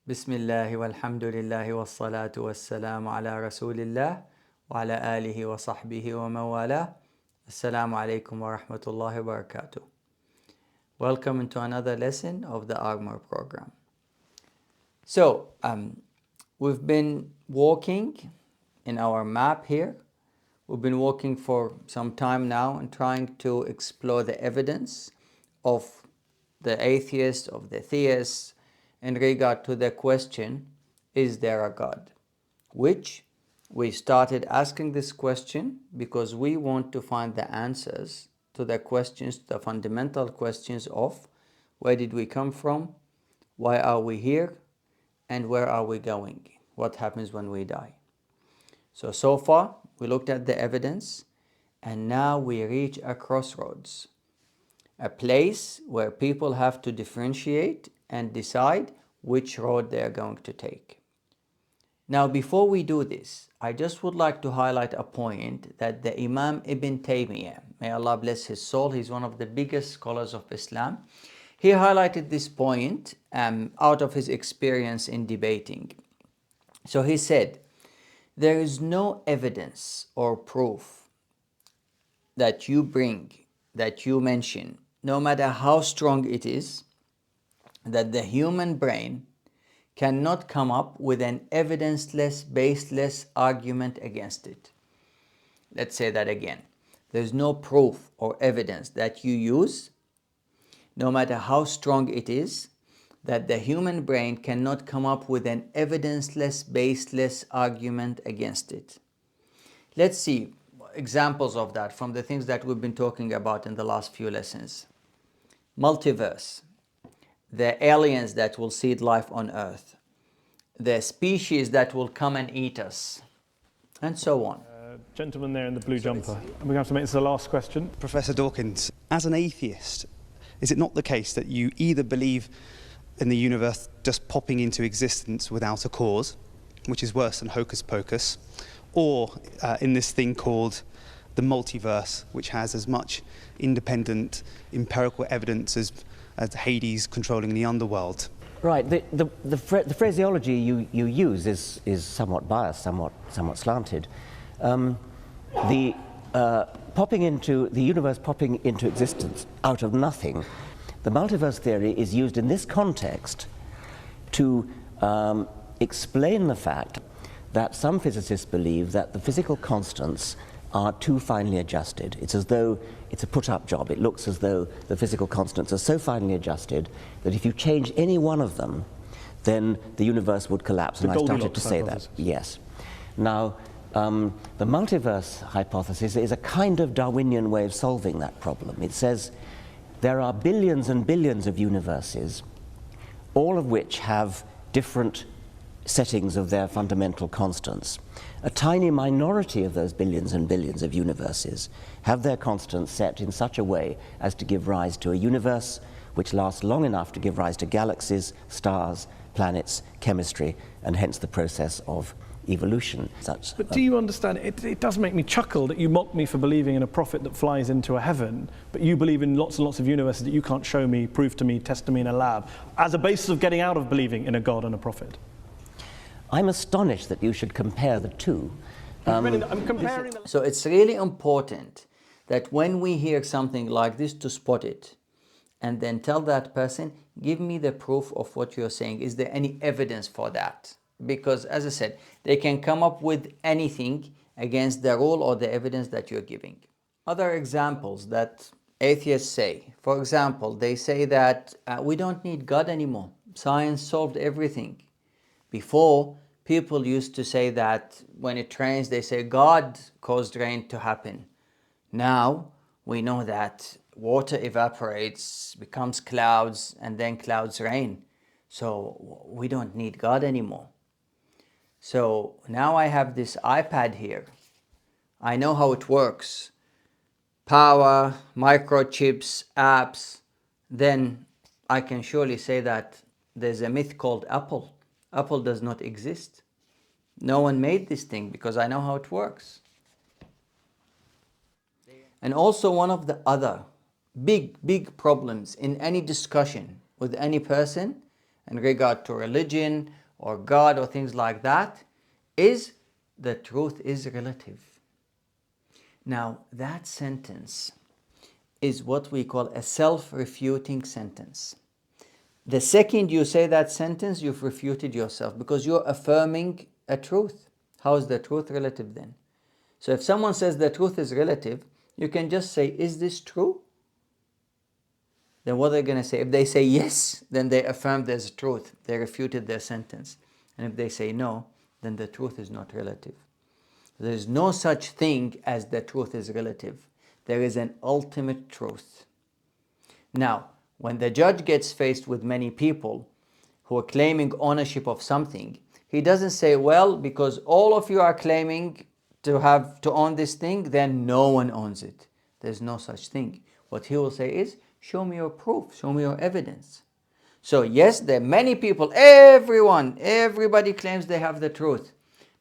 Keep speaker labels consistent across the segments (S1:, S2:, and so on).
S1: Bismillah walhamdulillah wassalatu wassalamu ala rasulillah wa ala alihi wa sahbihi wa mawala. Assalamu alaikum wa rahmatullahi wa barakatuh. Welcome into another lesson of the Armor program. So, we've been walking in our map here. We've been walking for some time now and trying to explore the evidence of the atheists, of the theists, in regard to the question, is there a God? Which we started asking this question because we want to find the answers to the questions, the fundamental questions of where did we come from, why are we here, and where are we going? What happens when we die? So far, we looked at the evidence, and now we reach a crossroads, a place where people have to differentiate and decide which road they are going to take. Now, before we do this, I just would like to highlight a point that the Imam Ibn Taymiyyah, may Allah bless his soul, he's one of the biggest scholars of Islam. He highlighted this point out of his experience in debating. So he said, there is no evidence or proof that you bring, that you mention, no matter how strong it is, that the human brain cannot come up with an evidenceless, baseless argument against it. Let's say that again. There's no proof or evidence that you use, no matter how strong it is, that the human brain cannot come up with an evidenceless, baseless argument against it. Let's see examples of that from the things that we've been talking about in the last few lessons. Multiverse, the aliens that will seed life on Earth, the species that will come and eat us, and so on.
S2: Gentleman there in the blue jumper. And we're going to have to make this the last question.
S3: Professor Dawkins, as an atheist, is it not the case that you either believe in the universe just popping into existence without a cause, which is worse than hocus pocus, or in this thing called the multiverse, which has as much independent empirical evidence as Hades controlling the underworld?
S4: Right. The phraseology you use is somewhat biased, somewhat slanted. The universe popping into existence out of nothing, the multiverse theory is used in this context to explain the fact that some physicists believe that the physical constants are too finely adjusted. It's as though it's a put-up job. It looks as though the physical constants are so finely adjusted that if you change any one of them, then the universe would collapse. And I started to say that. Yes. Now, the multiverse hypothesis is a kind of Darwinian way of solving that problem. It says there are billions and billions of universes, all of which have different settings of their fundamental constants. A tiny minority of those billions and billions of universes have their constants set in such a way as to give rise to a universe which lasts long enough to give rise to galaxies, stars, planets, chemistry, and hence the process of evolution.
S2: But do you understand, it does make me chuckle that you mock me for believing in a prophet that flies into a heaven, but you believe in lots and lots of universes that you can't show me, prove to me, test to me in a lab, as a basis of getting out of believing in a God and a prophet.
S4: I'm astonished that you should compare the two.
S2: I'm comparing them.
S1: So it's really important that when we hear something like this, to spot it and then tell that person, give me the proof of what you're saying. Is there any evidence for that? Because as I said, they can come up with anything against the rule or the evidence that you're giving. Other examples that atheists say, for example, they say that we don't need God anymore. Science solved everything. Before, people used to say that when it rains, they say God caused rain to happen. Now, we know that water evaporates, becomes clouds, and then clouds rain. So we don't need God anymore. So now I have this iPad here. I know how it works. Power, microchips, apps. Then I can surely say that there's a myth called Apple. Apple does not exist. No one made this thing because I know how it works. And also one of the other big problems in any discussion with any person, in regard to religion or God or things like that is the truth is relative. Now, that sentence is what we call a self-refuting sentence. The second you say that sentence, you've refuted yourself because you're affirming a truth. How is the truth relative then? So if someone says the truth is relative, you can just say, is this true? Then what they're going to say? If they say yes, then they affirm there's truth. They refuted their sentence. And if they say no, then the truth is not relative. There is no such thing as the truth is relative. There is an ultimate truth. Now, when the judge gets faced with many people who are claiming ownership of something, he doesn't say, well, because all of you are claiming to own this thing, then no one owns it. There's no such thing. What he will say is, show me your proof, show me your evidence. So yes, there are many people, everybody claims they have the truth.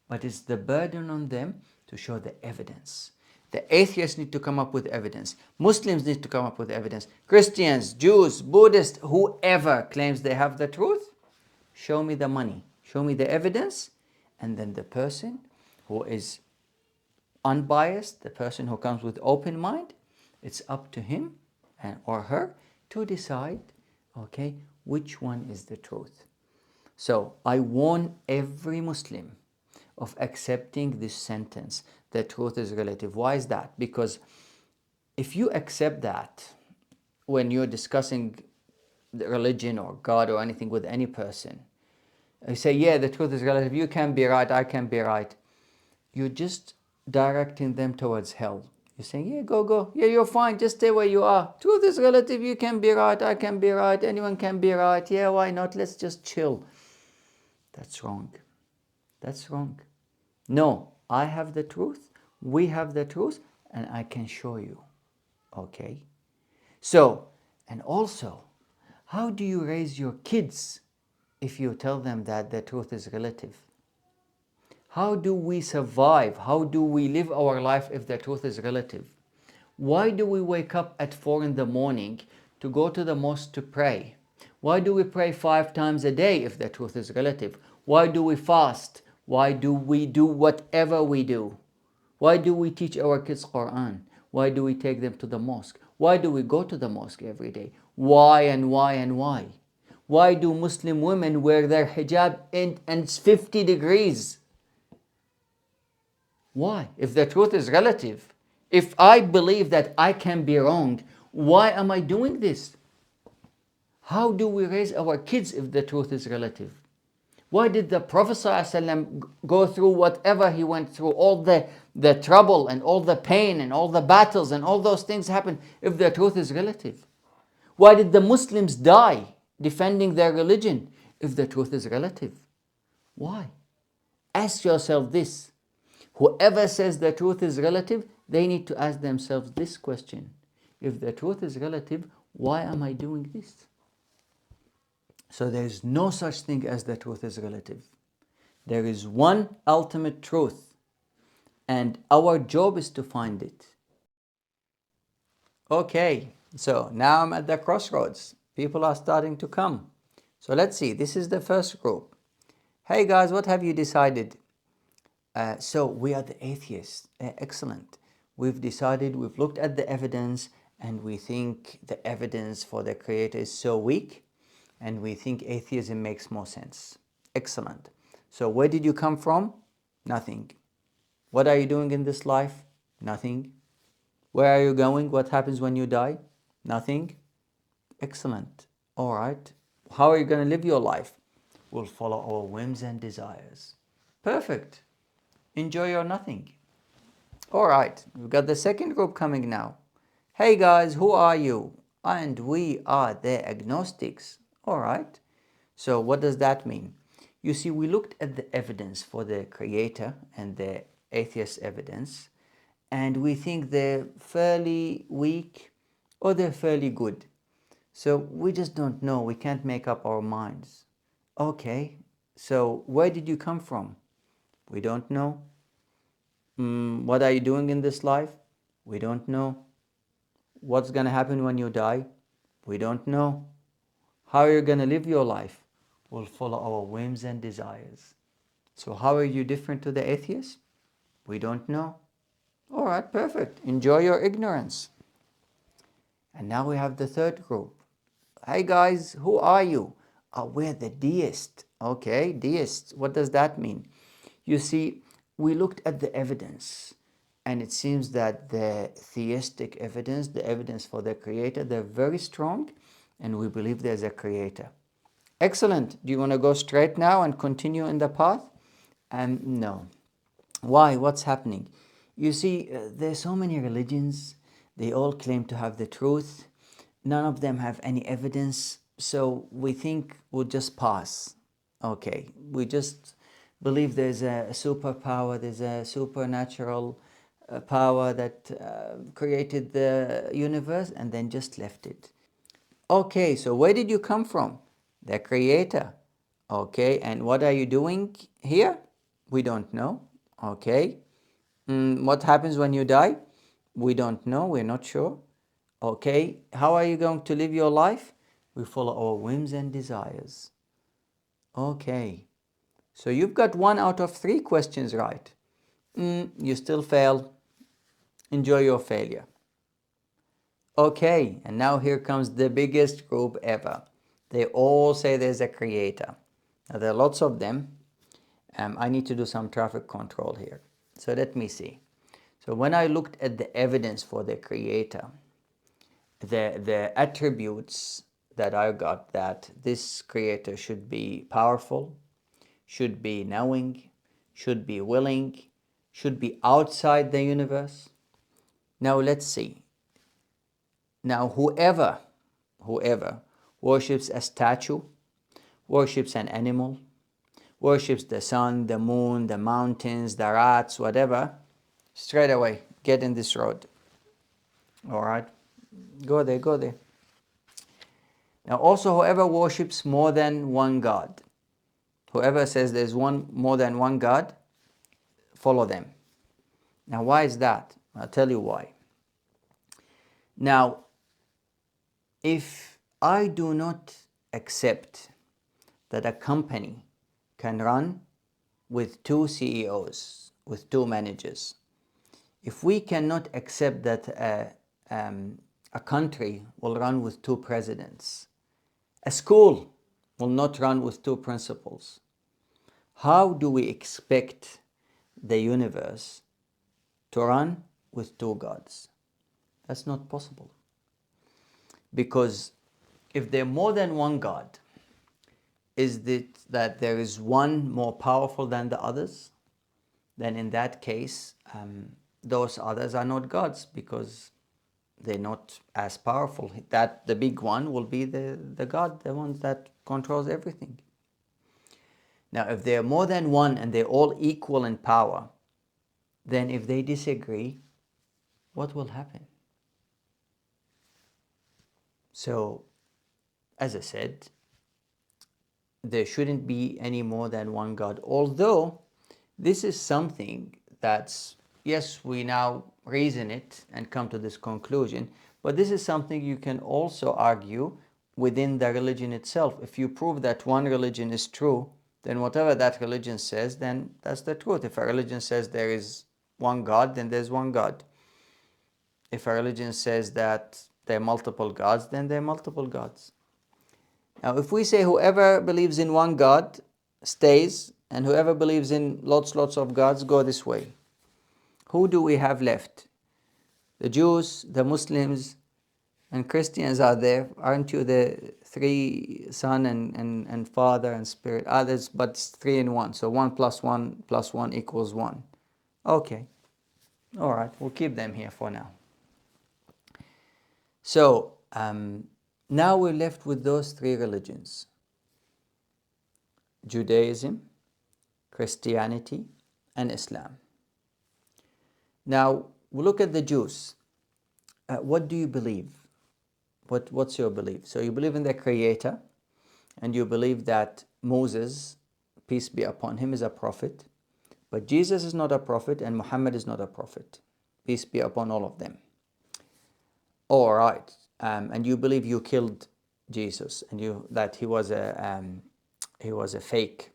S1: But it's the burden on them to show the evidence. The atheists need to come up with evidence. Muslims need to come up with evidence. Christians, Jews, Buddhists, whoever claims they have the truth, show me the money, show me the evidence, and then the person who is unbiased, the person who comes with open mind, it's up to him or her to decide, okay, which one is the truth. So I warn every Muslim of accepting this sentence, the truth is relative. Why is that? Because if you accept that when you're discussing the religion or God or anything with any person, you say, yeah, the truth is relative, you can be right, I can be right. You're just directing them towards hell. You're saying, yeah, go. Yeah, you're fine, just stay where you are. Truth is relative, you can be right, I can be right, anyone can be right. Yeah, why not? Let's just chill. That's wrong. That's wrong. No, I have the truth, we have the truth, and I can show you. Okay? So, and also, how do you raise your kids if you tell them that the truth is relative? How do we survive? How do we live our life if the truth is relative? Why do we wake up at 4 in the morning to go to the mosque to pray? Why do we pray 5 times a day if the truth is relative? Why do we fast? Why do we do whatever we do? Why do we teach our kids Quran? Why do we take them to the mosque? Why do we go to the mosque every day? Why and why and why? Why do Muslim women wear their hijab and it's 50 degrees? Why? If the truth is relative, if I believe that I can be wrong, why am I doing this? How do we raise our kids if the truth is relative? Why did the Prophet ﷺ go through whatever he went through, all the trouble and all the pain and all the battles and all those things happen if the truth is relative? Why did the Muslims die defending their religion if the truth is relative? Why? Ask yourself this. Whoever says the truth is relative, they need to ask themselves this question. If the truth is relative, why am I doing this? So there is no such thing as the truth is relative. There is one ultimate truth, and our job is to find it. Okay, so now I'm at the crossroads. People are starting to come. So let's see, this is the first group. Hey guys, what have you decided? So we are the atheists. Excellent. We've decided, we've looked at the evidence, and we think the evidence for the Creator is so weak, and we think atheism makes more sense. Excellent. So where did you come from? Nothing. What are you doing in this life? Nothing. Where are you going? What happens when you die? Nothing. Excellent. All right. How are you going to live your life? We'll follow our whims and desires. Perfect. Enjoy your nothing. All right. We've got the second group coming now. Hey guys, who are you? And we are the agnostics. All right. So what does that mean? You see, we looked at the evidence for the Creator and the atheist evidence, and we think they're fairly weak or they're fairly good. So we just don't know. We can't make up our minds. Okay, so where did you come from? We don't know. What are you doing in this life? We don't know. What's going to happen when you die? We don't know. How are you going to live your life? will follow our whims and desires. So how are you different to the atheists? We don't know. All right, perfect. Enjoy your ignorance. And now we have the third group. Hey guys, who are you? Oh, we're the deists. Okay, deists. What does that mean? You see, we looked at the evidence, and it seems that the theistic evidence, the evidence for the creator, they're very strong, and we believe there's a creator. Excellent. Do you want to go straight now and continue in the path? No. Why? What's happening? You see, there's so many religions. They all claim to have the truth. None of them have any evidence. So we think we'll just pass. Okay. We just believe there's a superpower, there's a supernatural power that created the universe and then just left it. Okay, so where did you come from? The creator. Okay, and what are you doing here? We don't know. Okay. What happens when you die? We don't know. We're not sure. Okay. How are you going to live your life? We follow our whims and desires. Okay. So you've got 1 out of 3 questions right. You still fail. Enjoy your failure. Okay, and now here comes the biggest group ever. They all say there's a creator. Now there are lots of them. I need to do some traffic control here. So let me see. So when I looked at the evidence for the creator, the attributes that I got, that this creator should be powerful, should be knowing, should be willing, should be outside the universe. Now let's see. Now whoever worships a statue, worships an animal, worships the sun, the moon, the mountains, the rats, whatever, straight away, get in this road. All right? Go there, go there. Now also whoever worships more than one God, whoever says there's more than one God, follow them. Now why is that? I'll tell you why. Now, if I do not accept that a company can run with 2 CEOs, with 2 managers, if we cannot accept that a country will run with 2 presidents, a school will not run with 2 principals, how do we expect the universe to run with 2 gods? That's not possible. Because if there are more than one God, is it that there is one more powerful than the others? Then in that case, those others are not gods because they're not as powerful. That the big one will be the God, the one that controls everything. Now, if there are more than one and they're all equal in power, then if they disagree, what will happen? So, as I said, there shouldn't be any more than one God. Although, this is something that's, yes, we now reason it and come to this conclusion, but this is something you can also argue within the religion itself. If you prove that one religion is true, then whatever that religion says, then that's the truth. If a religion says there is one God, then there's one God. If a religion says that there are multiple gods, then there are multiple gods. Now, if we say whoever believes in one God stays, and whoever believes in lots of gods go this way, who do we have left? The Jews, the Muslims, and Christians are there. Aren't you the 3 Son and Father and Spirit? Others, but it's 3 in 1. So 1 plus 1 plus 1 equals 1. Okay. All right. We'll keep them here for now. So, now we're left with those 3 religions: Judaism, Christianity, and Islam. Now, we look at the Jews. What do you believe? What's your belief? So you believe in the Creator, and you believe that Moses, peace be upon him, is a prophet, but Jesus is not a prophet, and Muhammad is not a prophet. Peace be upon all of them. All right. And you believe you killed Jesus, and that he was he was a fake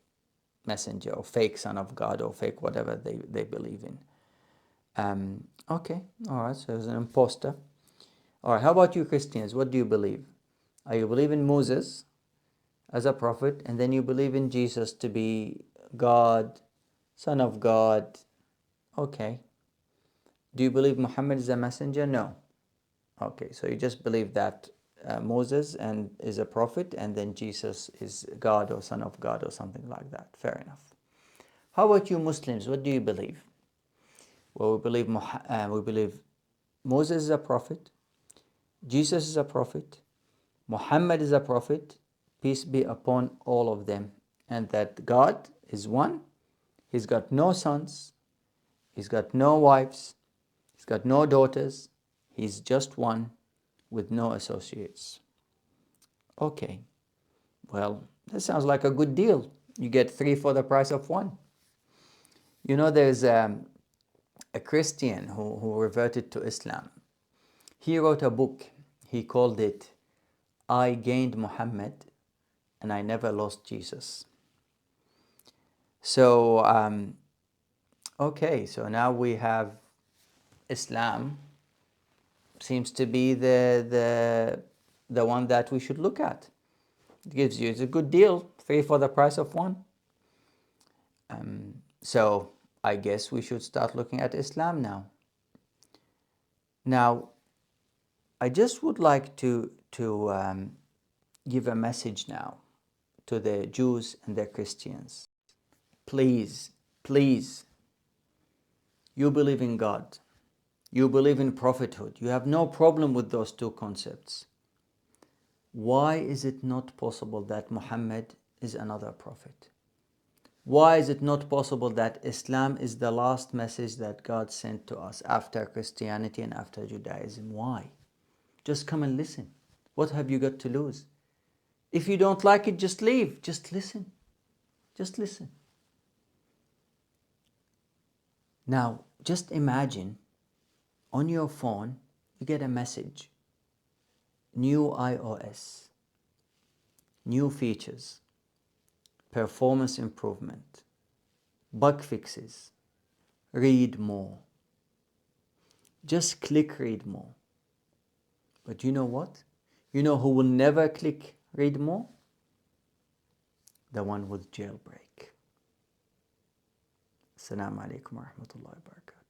S1: messenger or fake son of God or fake whatever they believe in. Okay, all right, so he's an imposter. All right, how about you Christians? What do you believe? Are you believe in Moses as a prophet, and then you believe in Jesus to be God, son of God? Okay. Do you believe Muhammad is a messenger? No. Okay, so you just believe that Moses and is a prophet, and then Jesus is God or son of God or something like that. Fair enough. How about you Muslims? What do you believe? Well, we believe Moses is a prophet, Jesus is a prophet, Muhammad is a prophet, peace be upon all of them, and that God is one. He's got no sons, he's got no wives, he's got no daughters, he's just one with no associates. Okay, well, that sounds like a good deal. You get 3 for the price of 1. You know, there's a Christian who reverted to Islam. He wrote a book. He called it I Gained Muhammad and I Never Lost Jesus. So, okay, so now we have Islam seems to be the one that we should look at. It gives you, it's a good deal, 3 for the price of 1. So I guess we should start looking at Islam now. Now, I just would like to give a message now to the Jews and the Christians. Please, please, you believe in God. You believe in prophethood. You have no problem with those 2 concepts. Why is it not possible that Muhammad is another prophet? Why is it not possible that Islam is the last message that God sent to us after Christianity and after Judaism? Why? Just come and listen. What have you got to lose? If you don't like it, just leave. Just listen. Just listen. Now, just imagine on your phone, you get a message. New iOS. New features. Performance improvement, bug fixes, read more. Just click read more. But you know what? You know who will never click read more? The one with jailbreak. Assalamu alaikum wa rahmatullahi wa barakatuh.